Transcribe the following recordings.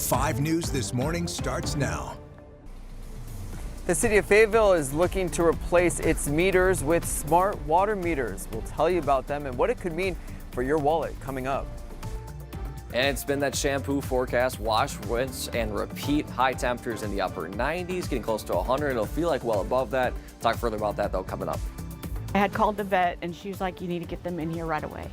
5 News This Morning starts now. The city of Fayetteville is looking to replace its meters with smart water meters. We'll tell you about them and what it could mean for your wallet coming up. And it's been that shampoo forecast, wash, rinse, and repeat. High temperatures in the upper 90s, getting close to 100. It'll feel like well above that. Talk further about that, though, coming up. I had called the vet, and she was like, you need to get them in here right away.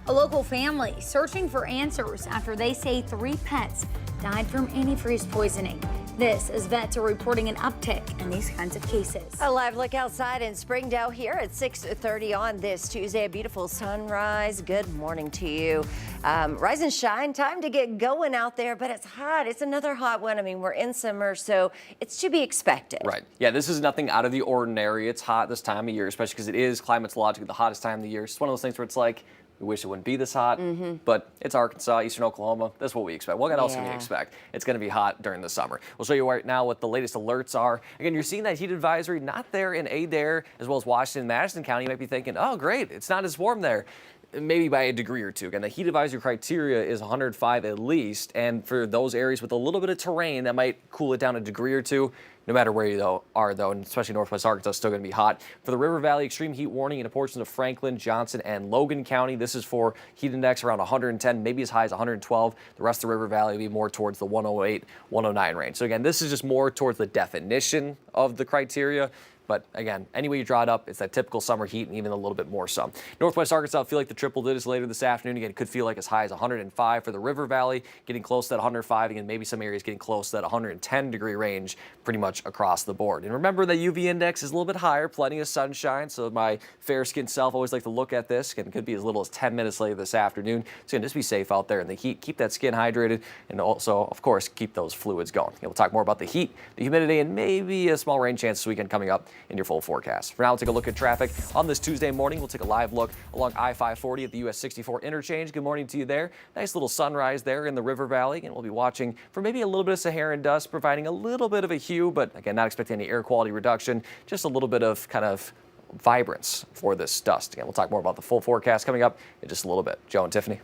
A local family searching for answers after they say 3 pets died from antifreeze poisoning. This as vets are reporting an uptick in these kinds of cases. A live look outside in Springdale here at 6:30 on this Tuesday. A beautiful sunrise. Good morning to you. Rise and shine. Time to get going out there, but it's hot. It's another hot one. I mean, we're in summer, so it's to be expected. Right. Yeah, this is nothing out of the ordinary. It's hot this time of year, especially because it is climatologically the hottest time of the year. It's one of those things where it's like, we wish it wouldn't be this hot, but it's Arkansas, eastern Oklahoma. That's what we expect. What else can we expect? It's going to be hot during the summer. We'll show you right now what the latest alerts are. Again, you're seeing that heat advisory not there in Adair as well as Washington, Madison County. You might be thinking, oh, great, it's not as warm there. Maybe by a degree or two. Again, the heat advisory criteria is 105 at least, and for those areas with a little bit of terrain, that might cool it down a degree or two. No matter where you are, though, and especially Northwest Arkansas, it's still going to be hot. For the River Valley, extreme heat warning in portions of Franklin, Johnson, and Logan County. This is for heat index around 110, maybe as high as 112. The rest of the River Valley will be more towards the 108, 109 range. So again, this is just more towards the definition of the criteria. But again, any way you draw it up, it's that typical summer heat and even a little bit more so. Northwest Arkansas, feel like the triple digits later this afternoon. Again, it could feel like as high as 105 for the River Valley, getting close to that 105. Again, maybe some areas getting close to that 110 degree range pretty much across the board. And remember, the UV index is a little bit higher, plenty of sunshine. So my fair-skinned self always like to look at this. Again, it could be as little as 10 minutes later this afternoon. So again, just be safe out there in the heat. Keep that skin hydrated and also, of course, keep those fluids going. We'll talk more about the heat, the humidity, and maybe a small rain chance this weekend coming up in your full forecast. For now, we'll take a look at traffic on this Tuesday morning. We'll take a live look along I-540 at the US 64 interchange. Good morning to you there. Nice little sunrise there in the River Valley, and we'll be watching for maybe a little bit of Saharan dust, providing a little bit of a hue, but again, not expecting any air quality reduction, just a little bit of kind of vibrance for this dust. Again, we'll talk more about the full forecast coming up in just a little bit. Joe and Tiffany.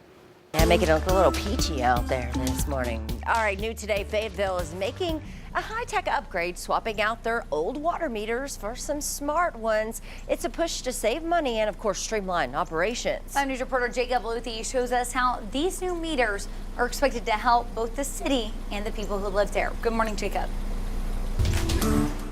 Yeah, making it look a little peachy out there this morning. All right, new today, Fayetteville is making a high-tech upgrade, swapping out their old water meters for some smart ones. It's a push to save money and, of course, streamline operations. 5 News reporter Jacob Luthi shows us how these new meters are expected to help both the city and the people who live there. Good morning, Jacob.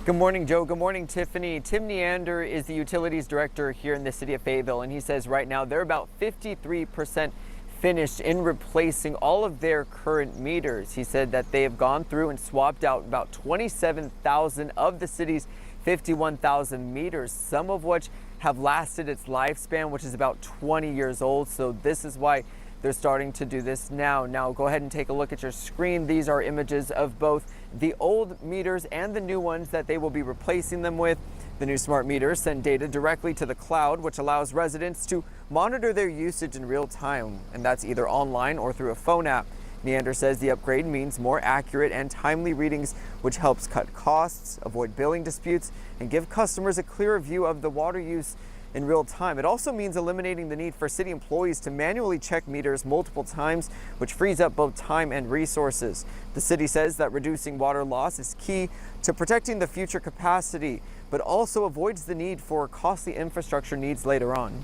Good morning, Joe. Good morning, Tiffany. Tim Neander is the utilities director here in the city of Fayetteville, and he says right now they're about 53% finished in replacing all of their current meters. He said that they have gone through and swapped out about 27,000 of the city's 51,000 meters, some of which have lasted its lifespan, which is about 20 years old. So this is why they're starting to do this now. Now go ahead and take a look at your screen. These are images of both the old meters and the new ones that they will be replacing them with. The new smart meters send data directly to the cloud, which allows residents to monitor their usage in real time, and that's either online or through a phone app. Neander says the upgrade means more accurate and timely readings, which helps cut costs, avoid billing disputes, and give customers a clearer view of the water use in real time. It also means eliminating the need for city employees to manually check meters multiple times, which frees up both time and resources. The city says that reducing water loss is key to protecting the future capacity, but also avoids the need for costly infrastructure needs later on.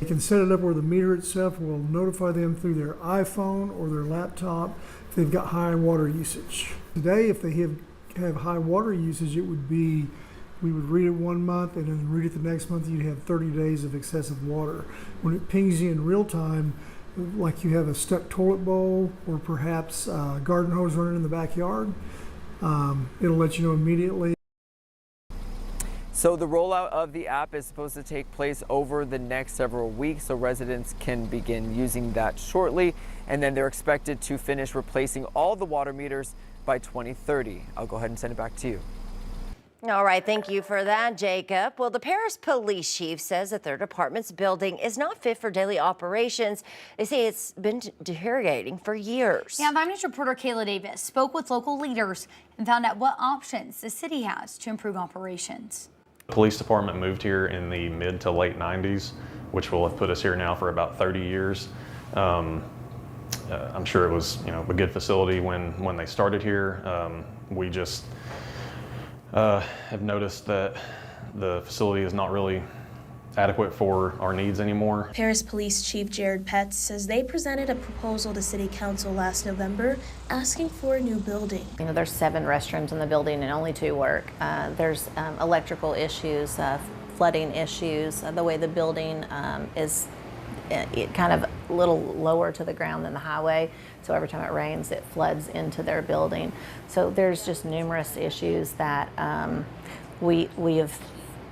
You can set it up where the meter itself will notify them through their iPhone or their laptop if they've got high water usage. Today, if they have high water usage, it would be, we would read it 1 month and then read it the next month, you'd have 30 days of excessive water. When it pings you in real time, like you have a stuck toilet bowl or perhaps a garden hose running in the backyard, it'll let you know immediately. So the rollout of the app is supposed to take place over the next several weeks, so residents can begin using that shortly, and then they're expected to finish replacing all the water meters by 2030. I'll go ahead and send it back to you. All right, thank you for that, Jacob. Well, the Paris police chief says that their department's building is not fit for daily operations. They say it's been deteriorating for years. Yeah, 5 News reporter Kayla Davis spoke with local leaders and found out what options the city has to improve operations. The police department moved here in the mid to late 90s, which will have put us here now for about 30 years. I'm sure it was, a good facility when they started here. We just have noticed that the facility is not really adequate for our needs anymore. Paris Police Chief Jared Petz says they presented a proposal to City Council last November asking for a new building. There's 7 restrooms in the building and only 2 work. There's electrical issues, flooding issues. The way the building is kind of a little lower to the ground than the highway, so every time it rains it floods into their building. So there's just numerous issues that we have,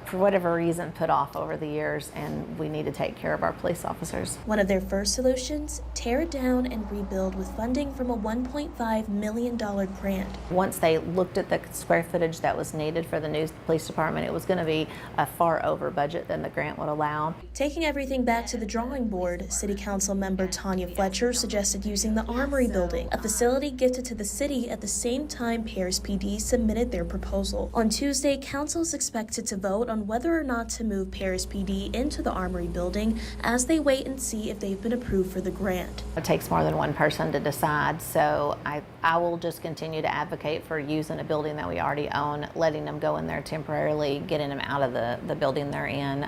for whatever reason, put off over the years, and we need to take care of our police officers. One of their first solutions, tear it down and rebuild with funding from a $1.5 million grant. Once they looked at the square footage that was needed for the new police department, it was going to be far over budget than the grant would allow. Taking everything back to the drawing board, City Council member Tanya Fletcher suggested using the Armory building, a facility gifted to the city at the same time Paris PD submitted their proposal. On Tuesday, Council is expected to vote on whether or not to move Paris PD into the Armory building as they wait and see if they've been approved for the grant. It takes more than one person to decide, so I will just continue to advocate for using a building that we already own, letting them go in there temporarily, getting them out of the building they're in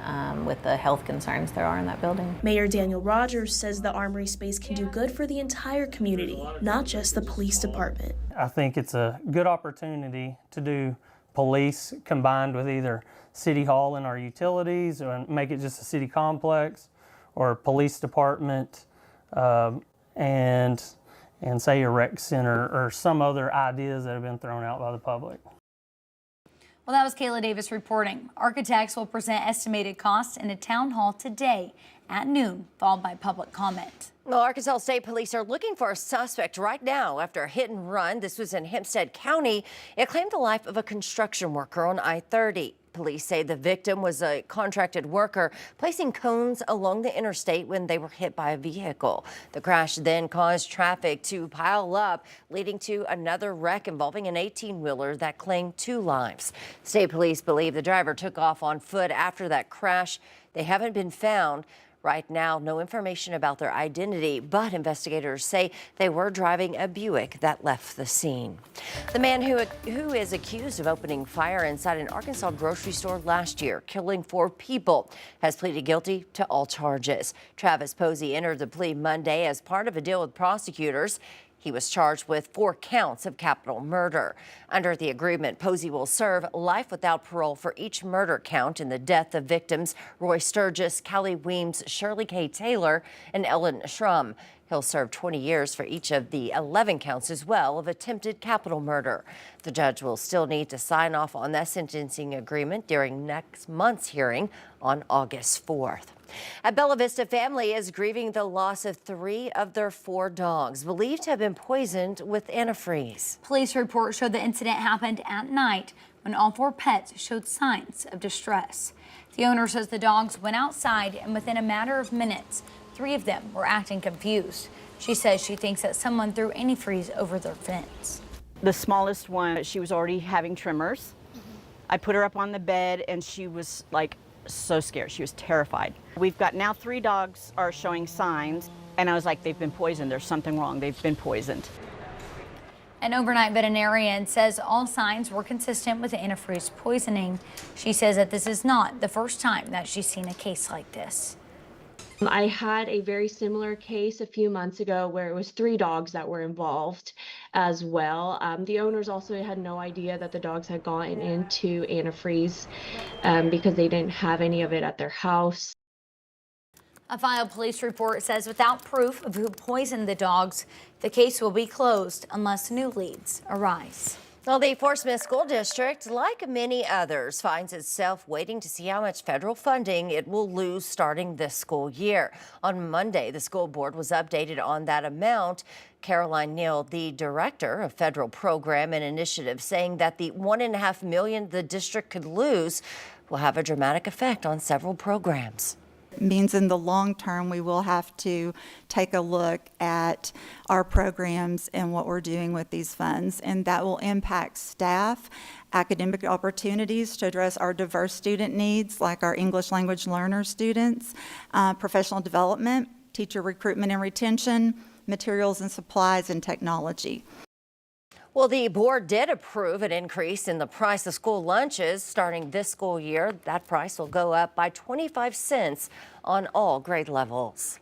with the health concerns there are in that building. Mayor Daniel Rogers says the Armory space can do good for the entire community, not just the police department. I think it's a good opportunity to do police combined with either City Hall and our utilities, or make it just a city complex, or a police department, and say a rec center, or some other ideas that have been thrown out by the public. Well, that was Kayla Davis reporting. Architects will present estimated costs in a town hall today at noon, followed by public comment. Well, Arkansas State Police are looking for a suspect right now after a hit and run. This was in Hempstead County. It claimed the life of a construction worker on I-30. Police say the victim was a contracted worker placing cones along the interstate when they were hit by a vehicle. The crash then caused traffic to pile up, leading to another wreck involving an 18-wheeler that claimed 2 lives. State police believe the driver took off on foot after that crash. They haven't been found. Right now, no information about their identity, but investigators say they were driving a Buick that left the scene. The man who is accused of opening fire inside an Arkansas grocery store last year, killing 4 people, has pleaded guilty to all charges. Travis Posey entered the plea Monday as part of a deal with prosecutors. He was charged with 4 counts of capital murder. Under the agreement, Posey will serve life without parole for each murder count in the death of victims Roy Sturgis, Callie Weems, Shirley K. Taylor, and Ellen Schrum. He'll serve 20 years for each of the 11 counts as well of attempted capital murder. The judge will still need to sign off on that sentencing agreement during next month's hearing on August 4th. A Bella Vista family is grieving the loss of 3 of their 4 dogs, believed to have been poisoned with antifreeze. Police reports show the incident happened at night when all 4 pets showed signs of distress. The owner says the dogs went outside and within a matter of minutes, 3 of them were acting confused. She says she thinks that someone threw antifreeze over their fence. The smallest one, she was already having tremors. I put her up on the bed and she was like so scared. She was terrified. We've got now 3 dogs are showing signs, and I was like, they've been poisoned. There's something wrong. They've been poisoned. An overnight veterinarian says all signs were consistent with antifreeze poisoning. She says that this is not the first time that she's seen a case like this. I had a very similar case a few months ago where it was 3 dogs that were involved as well. The owners also had no idea that the dogs had gotten into antifreeze because they didn't have any of it at their house. A filed police report says without proof of who poisoned the dogs, the case will be closed unless new leads arise. Well, the Fort Smith School District, like many others, finds itself waiting to see how much federal funding it will lose starting this school year. On Monday, the school board was updated on that amount. Caroline Neal, the director of federal program and initiative, saying that the $1.5 million the district could lose will have a dramatic effect on several programs. Means in the long term we will have to take a look at our programs and what we're doing with these funds, and that will impact staff, academic opportunities to address our diverse student needs like our English language learner students, professional development, teacher recruitment and retention, materials and supplies, and technology. Well, the board did approve an increase in the price of school lunches starting this school year. That price will go up by 25 cents on all grade levels.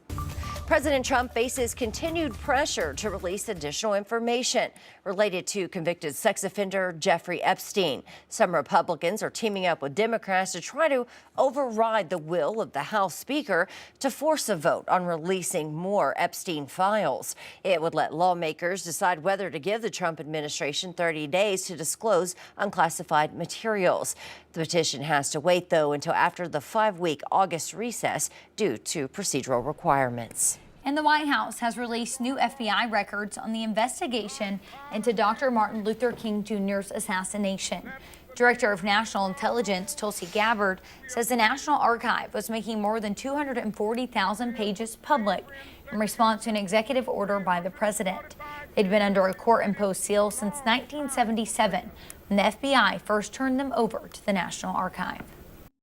President Trump faces continued pressure to release additional information related to convicted sex offender Jeffrey Epstein. Some Republicans are teaming up with Democrats to try to override the will of the House Speaker to force a vote on releasing more Epstein files. It would let lawmakers decide whether to give the Trump administration 30 days to disclose unclassified materials. The petition has to wait, though, until after the 5-week August recess due to procedural requirements. And the White House has released new FBI records on the investigation into Dr. Martin Luther King Jr.'s assassination. Director of National Intelligence Tulsi Gabbard says the National Archive was making more than 240,000 pages public in response to an executive order by the president. They'd been under a court-imposed seal since 1977, when the FBI first turned them over to the National Archive.